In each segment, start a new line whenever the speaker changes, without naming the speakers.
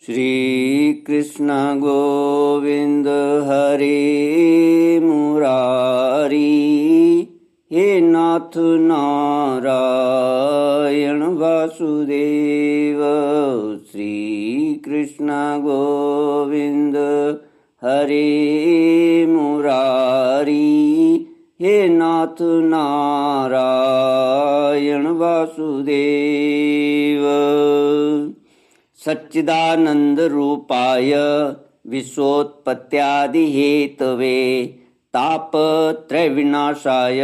श्री कृष्ण गोविंद हरे मुरारी, हे नाथ नारायण वासुदेव। श्री कृष्ण गोविंद हरे मुरारी, हे नाथ नारायण वासुदेव। सच्चिदानंद रूपाय विश्वोत्पत्त्यादि Hathaway तापत्रय विनाशाय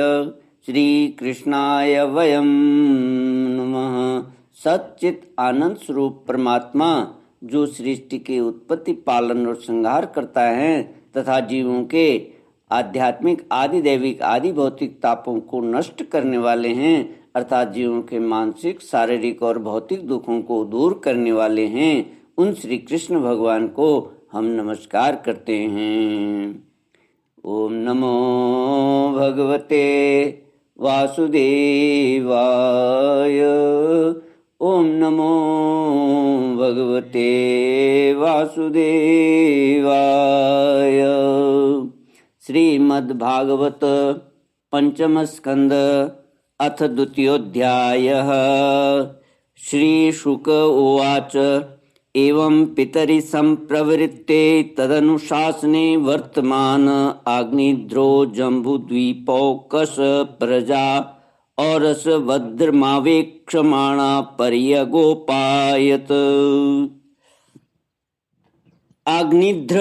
श्री कृष्णाय वयं नमः। सच्चित आनंद स्वरूप परमात्मा जो सृष्टि के उत्पत्ति, पालन और संहार करता है तथा जीवों के आध्यात्मिक, आदि दैविक, आदि भौतिक तापों को नष्ट करने वाले हैं, अर्थात जीवों के मानसिक, शारीरिक और भौतिक दुखों को दूर करने वाले हैं, उन श्री कृष्ण भगवान को हम नमस्कार करते हैं। ओम नमो भगवते वासुदेवाय। ओम नमो भगवते वासुदेवाय। श्रीमद्भागवत पंचम स्कंद अथ द्वितीयोऽध्यायः। श्रीशुक उवाच एवं पितरि संप्रवृत्ते तदनुशासने वर्तमान आग्निध्रो जम्बूद्वीपौकश प्रजा औरस भद्रमावेक्षमाणा पर्यगोपायत। आग्निध्र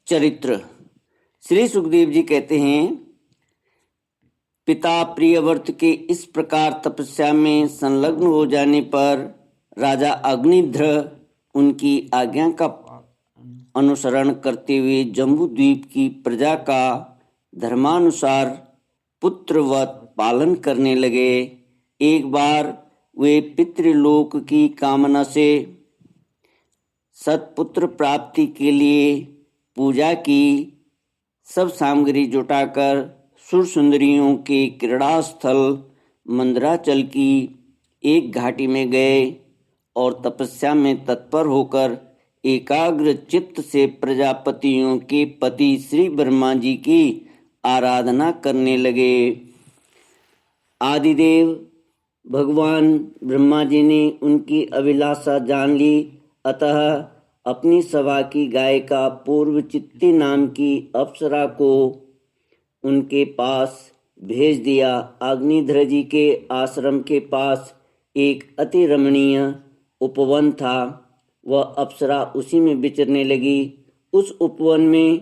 चरित्र। श्री सुखदेव जी कहते हैं, पिता प्रियव्रत के इस प्रकार तपस्या में संलग्न हो जाने पर राजा अग्निध्र उनकी आज्ञा का अनुसरण करते हुए जम्बूद्वीप की प्रजा का धर्मानुसार पुत्रवत पालन करने लगे। एक बार वे पितृलोक की कामना से सत्पुत्र प्राप्ति के लिए पूजा की सब सामग्री जुटाकर सुर सुंदरियों के क्रीड़ा स्थल मंदराचल की एक घाटी में गए और तपस्या में तत्पर होकर एकाग्र चित्त से प्रजापतियों के पति श्री ब्रह्मा जी की आराधना करने लगे। आदिदेव भगवान ब्रह्मा जी ने उनकी अभिलाषा जान ली, अतः अपनी सभा की गायिका पूर्वचित्ती नाम की अप्सरा को उनके पास भेज दिया। अग्निध्र जी के आश्रम के पास एक अति रमणीय उपवन था। वह अप्सरा उसी में विचरने लगी। उस उपवन में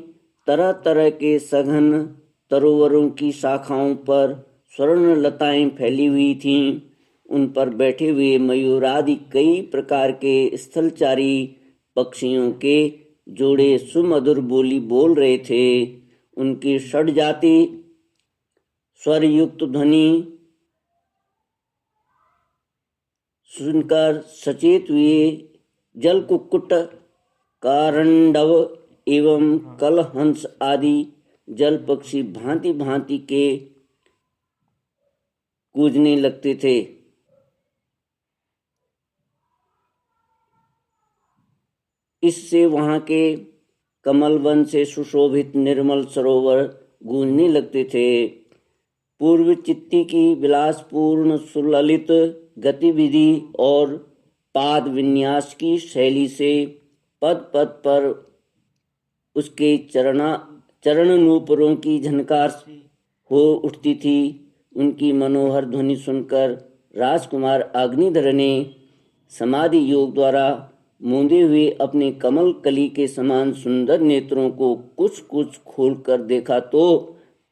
तरह तरह के सघन तरोवरों की शाखाओं पर स्वर्ण लताएं फैली हुई थीं। उन पर बैठे हुए मयूरादि कई प्रकार के स्थलचारी पक्षियों के जोड़े सुमधुर बोली बोल रहे थे। उनकी षड्जाति स्वरयुक्त ध्वनि सुनकर सचेत हुए जल कुक्कुट, कारंडव एवं कलहंस आदि जल पक्षी भांति भांति के कूजने लगते थे। इससे वहां के कमल वन से सुशोभित निर्मल सरोवर गूंजने लगते थे। पूर्व चित्ती की विलासपूर्ण सुललित गतिविधि और पाद विन्यास की शैली से पद पद पर उसके चरण नूपुरों की झनकार हो उठती थी। उनकी मनोहर ध्वनि सुनकर राजकुमार अग्निध्र ने समाधि योग द्वारा मूंदे हुए अपने कमल कली के समान सुंदर नेत्रों को कुछ कुछ खोलकर देखा तो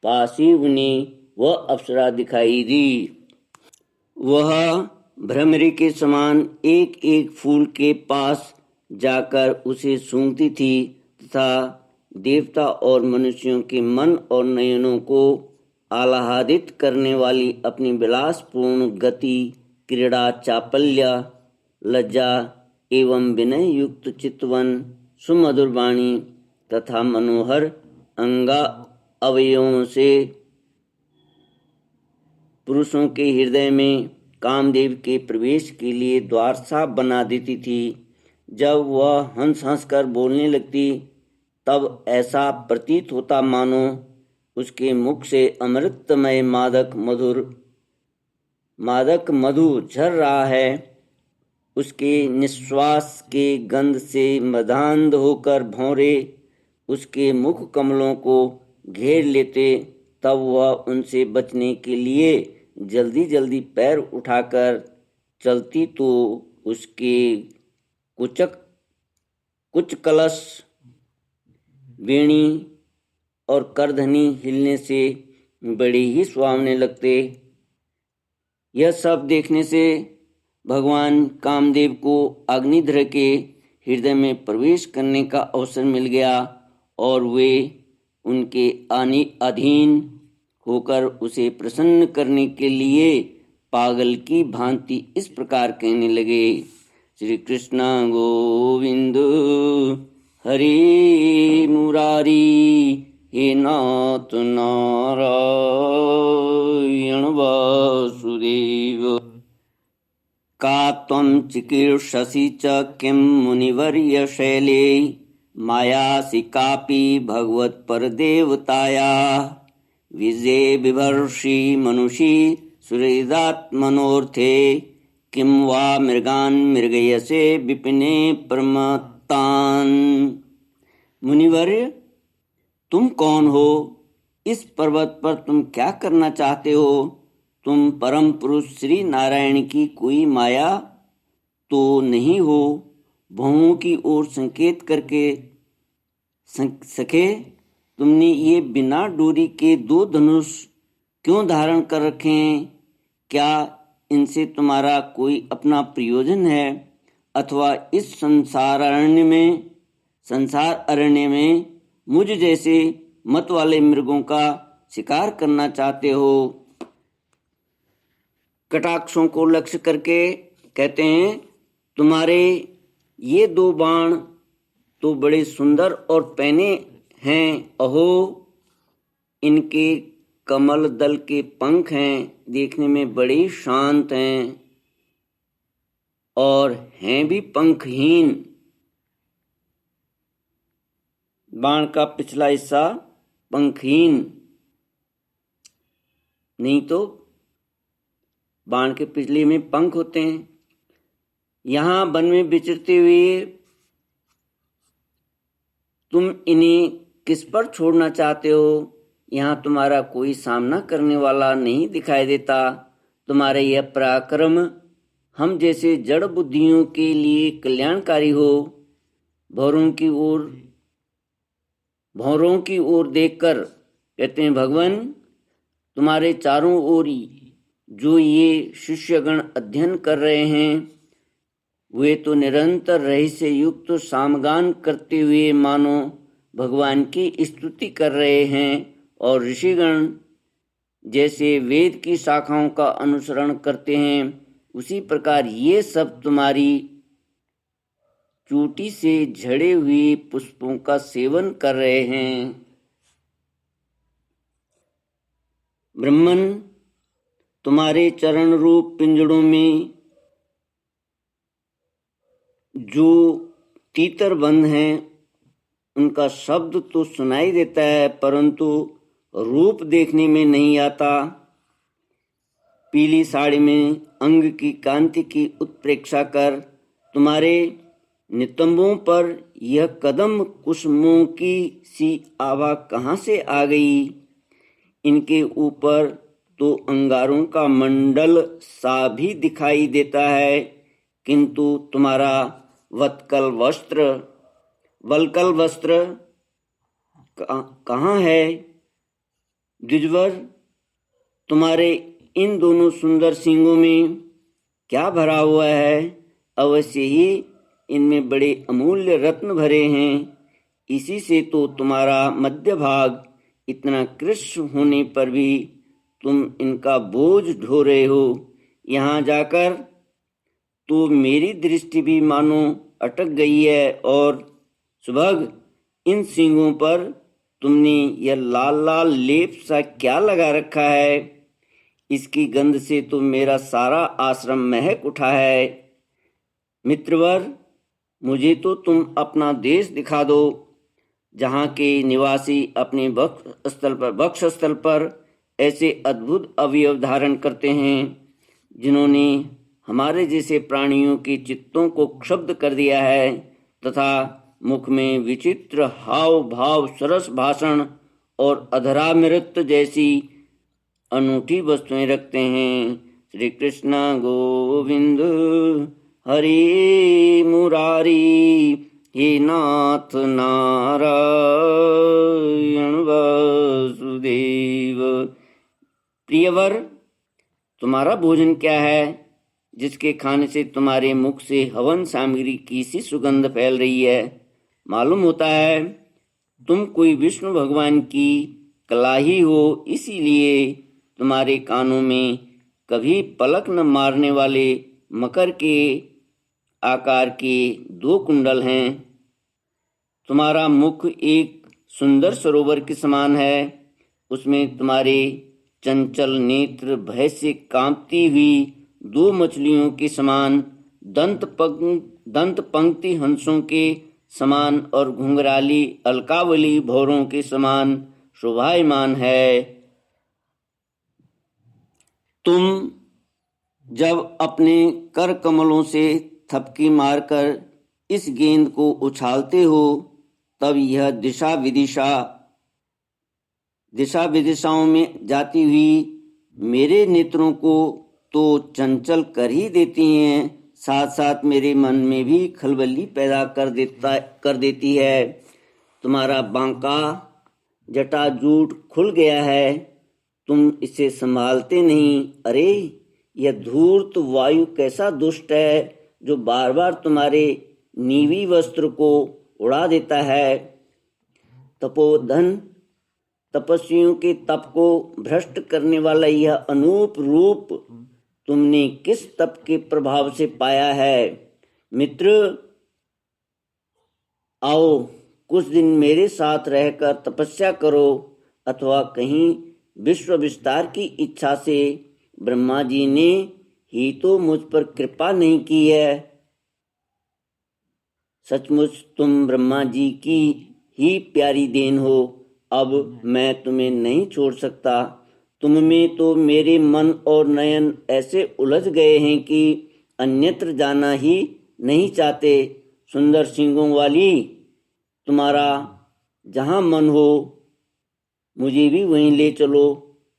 पास ही उन्हें वह अप्सरा दिखाई दी। वह भ्रमरी के समान एक एक फूल के पास जाकर उसे सूंघती थी तथा देवता और मनुष्यों के मन और नयनों को आह्लादित करने वाली अपनी विलासपूर्ण गति, क्रीड़ा, चापल्य, लज्जा एवं विनय युक्त चितवन, सुमधुर वाणी तथा मनोहर अंगा अवयवों से पुरुषों के हृदय में कामदेव के प्रवेश के लिए द्वार साफ बना देती थी। जब वह हंस हंस कर बोलने लगती तब ऐसा प्रतीत होता मानो उसके मुख से अमृतमय मादक मधु झर रहा है। उसके निश्वास के गंध से मदान्ध होकर भौरे उसके मुख कमलों को घेर लेते, तब वह उनसे बचने के लिए जल्दी जल्दी पैर उठाकर चलती तो उसके कुछ कलश, वेणी और करधनी हिलने से बड़े ही सुहावने लगते। यह सब देखने से भगवान कामदेव को अग्निध्र के हृदय में प्रवेश करने का अवसर मिल गया और वे उनके अधीन होकर उसे प्रसन्न करने के लिए पागल की भांति इस प्रकार कहने लगे। श्री कृष्ण गोविंद हरे मुरारी, हे नाथ नारायण वासुदेव। का त्वं चिकीर्षसि च किं मुनिवर्य शैले, मायासि कापि भगवत्परदेवताया, विजे बिभर्षि मनुषी सुहृदात्मनोऽर्थे, किं वा मृगान् मृगयसे विपिने प्रमत्तान्। मुनिवर्य, तुम कौन हो? इस पर्वत पर तुम क्या करना चाहते हो? तुम परम पुरुष श्री नारायण की कोई माया तो नहीं हो? भवों की ओर संकेत करके सके तुमने ये बिना डोरी के 2 धनुष क्यों धारण कर रखे हैं? क्या इनसे तुम्हारा कोई अपना प्रयोजन है अथवा इस संसार अरण्य में मुझ जैसे मत वाले मृगों का शिकार करना चाहते हो? कटाक्षों को लक्ष्य करके कहते हैं, तुम्हारे ये 2 बाण तो बड़े सुंदर और पैने हैं। अहो, इनके कमल दल के पंख हैं, देखने में बड़े शांत हैं और हैं भी पंखहीन। बाण का पिछला हिस्सा पंखहीन, नहीं तो बाण के पिछले में पंख होते हैं। यहाँ वन में विचरते हुए तुम इन्हें किस पर छोड़ना चाहते हो? यहाँ तुम्हारा कोई सामना करने वाला नहीं दिखाई देता। तुम्हारा यह पराक्रम हम जैसे जड़ बुद्धियों के लिए कल्याणकारी हो। भौरों की ओर देखकर कहते हैं, भगवान, तुम्हारे चारों ओर जो ये शिष्यगण अध्ययन कर रहे हैं वे तो निरंतर रहस्य युक्त सामगान करते हुए मानो भगवान की स्तुति कर रहे हैं और ऋषिगण जैसे वेद की शाखाओं का अनुसरण करते हैं उसी प्रकार ये सब तुम्हारी चोटी से झड़े हुए पुष्पों का सेवन कर रहे हैं। ब्रह्मन, तुम्हारे चरण रूप पिंजड़ों में जो तीतर बंद हैं उनका शब्द तो सुनाई देता है परंतु रूप देखने में नहीं आता। पीली साड़ी में अंग की कांति की उत्प्रेक्षा कर तुम्हारे नितंबों पर यह कदम कुसुमों की सी आभा कहाँ से आ गई? इनके ऊपर तो अंगारों का मंडल सा भी दिखाई देता है, किंतु तुम्हारा वल्कल वस्त्र कहाँ है? द्विजवर, तुम्हारे इन दोनों सुंदर सींगों में क्या भरा हुआ है? अवश्य ही इनमें बड़े अमूल्य रत्न भरे हैं। इसी से तो तुम्हारा मध्य भाग इतना कृष्ण होने पर भी तुम इनका बोझ ढो रहे हो। यहाँ जाकर तो मेरी दृष्टि भी मानो अटक गई है और सुभग इन सींगों पर तुमने यह लाल लाल लेप सा क्या लगा रखा है? इसकी गंध से तो मेरा सारा आश्रम महक उठा है। मित्रवर, मुझे तो तुम अपना देश दिखा दो, जहाँ के निवासी अपने वक्ष स्थल पर ऐसे अद्भुत अवयव धारण करते हैं जिन्होंने हमारे जैसे प्राणियों के चित्तों को क्षुब्ध कर दिया है, तथा मुख में विचित्र हाव भाव, सरस भाषण और अधरामृत जैसी अनूठी वस्तुएं रखते हैं। श्री कृष्ण गोविंद हरि मुरारी, हे नाथ नारायण वासुदेव। प्रियवर, तुम्हारा भोजन क्या है जिसके खाने से तुम्हारे मुख से हवन सामग्री की सी सुगंध फैल रही है? मालूम होता है तुम कोई विष्णु भगवान की कला ही हो, इसीलिए तुम्हारे कानों में कभी पलक न मारने वाले मकर के आकार के 2 कुंडल हैं। तुम्हारा मुख एक सुंदर सरोवर के समान है, उसमें तुम्हारे चंचल नेत्र भय से कांपती हुई 2 मछलियों के समान, दंत पंक्ति हंसों के समान और घुंघराली अलकावली भौरों के समान शोभायमान है। तुम जब अपने कर कमलों से थपकी मारकर इस गेंद को उछालते हो, तब यह दिशा विदिशाओं में जाती हुई मेरे नेत्रों को तो चंचल कर ही देती हैं, साथ साथ मेरे मन में भी खलबली पैदा कर देती है। तुम्हारा बांका जटाजूट खुल गया है, तुम इसे संभालते नहीं। अरे, यह धूर्त वायु कैसा दुष्ट है जो बार बार तुम्हारे नीवी वस्त्र को उड़ा देता है। तपोधन तपस्वियों के तप को भ्रष्ट करने वाला यह अनूप रूप तुमने किस तप के प्रभाव से पाया है? मित्र, आओ कुछ दिन मेरे साथ रहकर तपस्या करो, अथवा कहीं विश्व विस्तार की इच्छा से ब्रह्मा जी ने ही तो मुझ पर कृपा नहीं की है। सचमुच तुम ब्रह्मा जी की ही प्यारी देन हो। अब मैं तुम्हें नहीं छोड़ सकता। तुम में तो मेरे मन और नयन ऐसे उलझ गए हैं कि अन्यत्र जाना ही नहीं चाहते। सुंदर सिंगों वाली, तुम्हारा जहाँ मन हो मुझे भी वहीं ले चलो।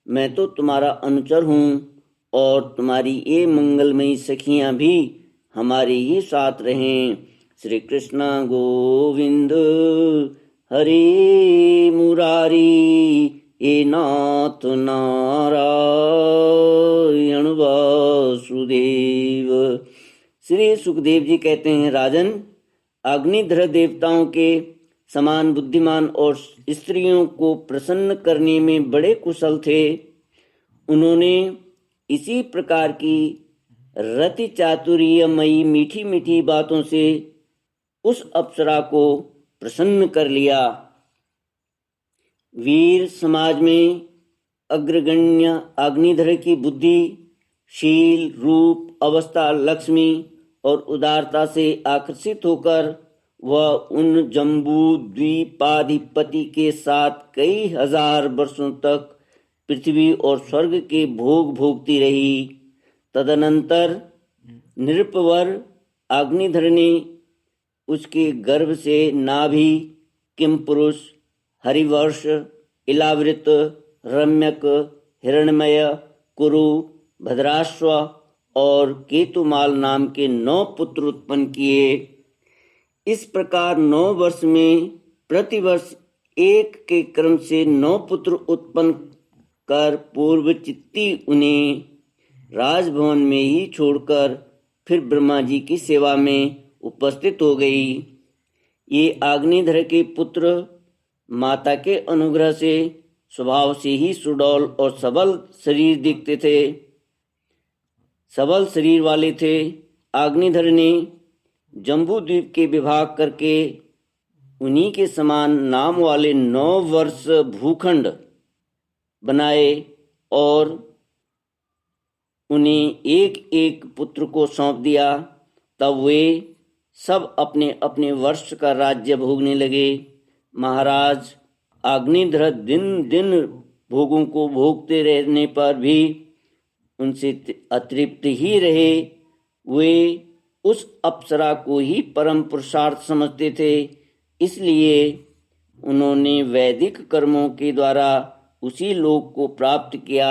मैं तो तुम्हारा अनुचर हूँ और तुम्हारी ये मंगलमयी सखियाँ भी हमारे ही साथ रहें। श्री कृष्ण गोविंद हरि मुरारी, हे नाथ नारायण वासुदेव। श्री सुखदेव जी कहते हैं, राजन, अग्निध्र देवताओं के समान बुद्धिमान और स्त्रियों को प्रसन्न करने में बड़े कुशल थे। उन्होंने इसी प्रकार की रति चातुर्यमयी मीठी मीठी बातों से उस अप्सरा को प्रसन्न कर लिया। वीर समाज में अग्रगण्य अग्निधर की बुद्धि, शील, रूप, अवस्था, लक्ष्मी और उदारता से आकर्षित होकर वह उन जम्बू द्वीपाधिपति के साथ कई हजार वर्षों तक पृथ्वी और स्वर्ग के भोग भोगती रही। तदनंतर नृपवर अग्निधर ने उसके गर्भ से नाभि, किमपुरुष, हरिवर्ष, इलावृत, रम्यक, हिरण्मय, कुरु, भद्राश्व और केतुमाल नाम के 9 पुत्र उत्पन्न किए। इस प्रकार 9 वर्ष में प्रतिवर्ष एक के क्रम से 9 पुत्र उत्पन्न कर पूर्व चित्ती उन्हें राजभवन में ही छोड़कर फिर ब्रह्मा जी की सेवा में उपस्थित हो गई। ये अग्निधर के पुत्र माता के अनुग्रह से स्वभाव से ही सुडौल और सबल शरीर दिखते थे, सबल शरीर वाले थे। अग्निधर ने जम्बू द्वीप के विभाग करके उन्हीं के समान नाम वाले 9 वर्ष भूखंड बनाए और उन्हें एक एक पुत्र को सौंप दिया। तब वे सब अपने अपने वर्ष का राज्य भोगने लगे। महाराज अग्निध्र दिन दिन भोगों को भोगते रहने पर भी उनसे अतृप्त ही रहे। वे उस अप्सरा को ही परम पुरुषार्थ समझते थे, इसलिए उन्होंने वैदिक कर्मों के द्वारा उसी लोक को प्राप्त किया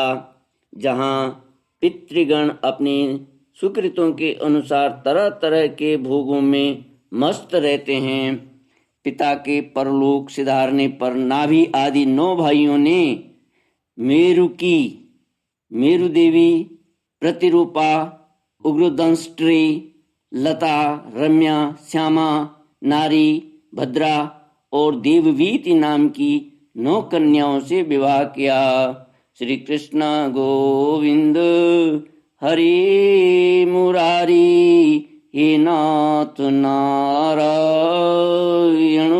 जहाँ पितृगण अपने सुकृतों के अनुसार तरह तरह के भोगों में मस्त रहते हैं। पिता के परलोक सिधारने पर नाभि आदि 9 भाइयों ने मेरु देवी, प्रतिरूपा, उग्रदंष्ट्री, लता, रम्या, श्यामा, नारी, भद्रा और देववीति नाम की 9 कन्याओं से विवाह किया। श्री कृष्ण गोविंद हरि मुरारी, हे नाथ नारायण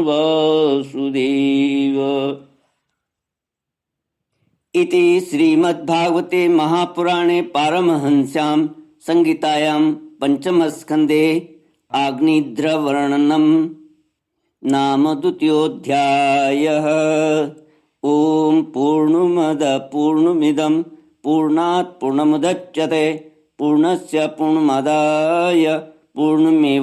वासुदेव। इति श्रीमद्भागवते महापुराणे पारमहंस्यां संहितायां पंचमस्कन्धे अग्निध्रवर्णनं नाम द्वितीयोऽध्यायः। ॐ पूर्णमदः पूर्णमिदं पूर्णात् पूर्णमुदच्यते पूर्णस्य पूर्णमादाय पूर्णमेवावशिष्यते।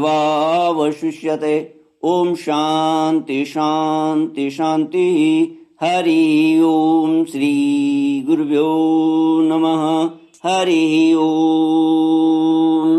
ॐ शान्ति शान्ति शान्तिः। हरि ओम श्री गुरुभ्यो नमः। हरि ओम।